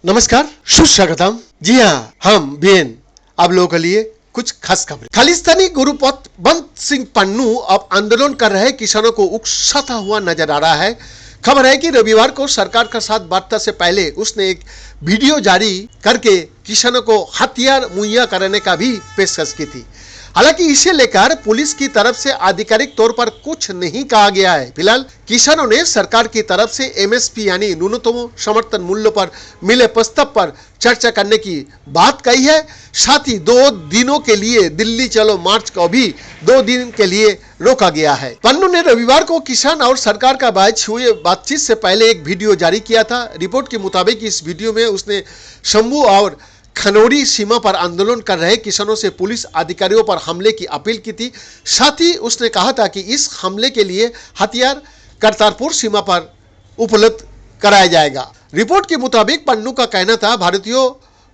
नमस्कार, सुस्वागतम। जी हाँ, हम बीएन आप लोगों के लिए कुछ खास खबरें। खालिस्तानी गुरुपंथ बंत सिंह पन्नू अब आंदोलन कर रहे किसानों को उकसाता हुआ नजर आ रहा है। खबर है कि रविवार को सरकार का साथ वार्ता से पहले उसने एक वीडियो जारी करके किसानों को हथियार मुहैया कराने का भी पेशकश की थी। हालांकि इसे लेकर पुलिस की तरफ से आधिकारिक तौर पर कुछ नहीं कहा गया है। फिलहाल किसानों ने सरकार की तरफ से एमएसपी यानी न्यूनतम समर्थन मूल्य पर मिले प्रस्ताव पर चर्चा करने की बात कही है। साथ ही 2 दिनों के लिए दिल्ली चलो मार्च को भी 2 दिन के लिए रोका गया है। पन्नू ने रविवार को किसान और सरकार का बीच हुए बातचीत से पहले एक वीडियो जारी किया था। रिपोर्ट के मुताबिक इस वीडियो में उसने शंभू और खनौरी सीमा पर आंदोलन कर रहे किसानों से पुलिस अधिकारियों पर हमले की अपील की थी। साथ ही उसने कहा था कि इस हमले के लिए हथियार करतारपुर सीमा पर उपलब्ध कराया जाएगा। रिपोर्ट के मुताबिक पन्नू का कहना था, भारतीयों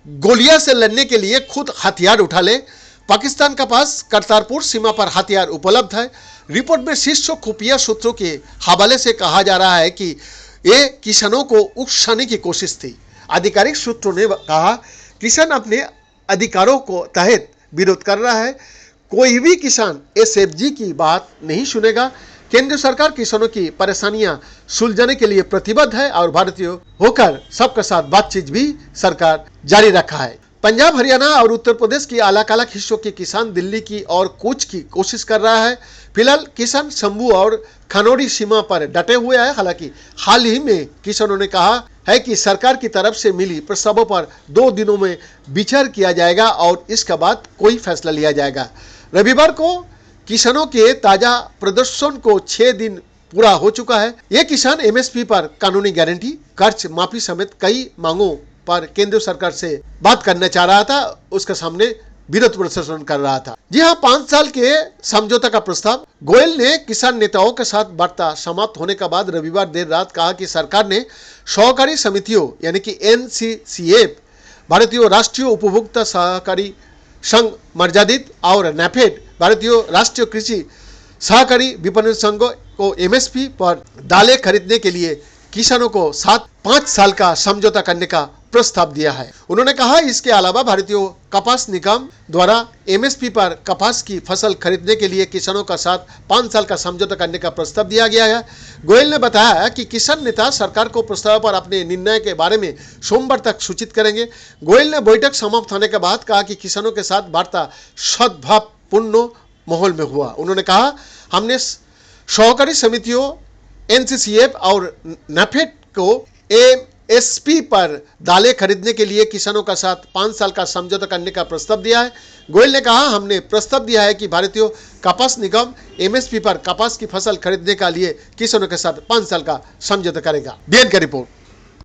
गोलियां से लड़ने के लिए खुद हथियार उठा ले। पाकिस्तान के पास करतारपुर सीमा पर हथियार उपलब्ध है। रिपोर्ट में शीर्ष खुफिया सूत्रों के हवाले से कहा जा रहा है कि ये किसानों को उकसाने की कोशिश थी। आधिकारिक सूत्रों ने कहा, किसान अपने अधिकारों को तहत विरोध कर रहा है। कोई भी किसान एसएफजी की बात नहीं सुनेगा। केंद्र सरकार किसानों की परेशानियां सुलझाने के लिए प्रतिबद्ध है और भारतीय होकर सबके साथ बातचीत भी सरकार जारी रखा है। पंजाब, हरियाणा और उत्तर प्रदेश की अलग अलग हिस्सों के किसान दिल्ली की ओर कूच की कोशिश कर रहा है। फिलहाल किसान शंभू और खनौरी सीमा पर डटे हुए हैं। हालांकि हाल ही में किसानों ने कहा है कि सरकार की तरफ से मिली प्रस्तावों पर 2 दिनों में विचार किया जाएगा और इसके बाद कोई फैसला लिया जाएगा। रविवार को किसानों के ताजा प्रदर्शन को 6 दिन पूरा हो चुका है। ये किसान एमएसपी पर कानूनी गारंटी, कर्ज माफी समेत कई मांगों पर केंद्र सरकार से बात करना चाह रहा था। उसके सामने विरोध प्रदर्शन कर रहा था। जी हाँ, 5 साल के समझौता का प्रस्ताव। गोयल ने किसान नेताओं के साथ वार्ता समाप्त होने के बाद रविवार देर रात कहा कि सरकार ने सहकारी समितियों यानी कि एनसीसीएफ, भारतीय राष्ट्रीय उपभोक्ता सहकारी संघ मर्यादित और नैफेड, भारतीय राष्ट्रीय कृषि सहकारी विपणन संघ को एमएसपी पर दालें खरीदने के लिए किसानों को 5 साल का समझौता करने का प्रस्ताव दिया है। उन्होंने कहा, इसके अलावा भारतीय कपास निगम द्वारा एमएसपी पर कपास की फसल खरीदने के लिए किसानों का साथ 5 साल का समझौता करने का प्रस्ताव दिया गया है। गोयल ने बताया कि किसान नेता सरकार को प्रस्ताव पर अपने निर्णय के बारे में सोमवार तक सूचित करेंगे। गोयल ने बैठक समाप्त होने के बाद कहा कि किसानों के साथ वार्ता सद्भावपूर्ण माहौल में हुआ। उन्होंने कहा, हमने सहकारी समितियों एनसीसीएफ और नैफेड को एमएसपी पर दालें खरीदने के लिए किसानों का साथ 5 साल का समझौता करने का प्रस्ताव दिया है। गोयल ने कहा, हमने प्रस्ताव दिया है कि भारतीय कपास निगम एमएसपी पर कपास की फसल खरीदने के लिए किसानों के साथ 5 साल का समझौता करेगा। बीएन का रिपोर्ट।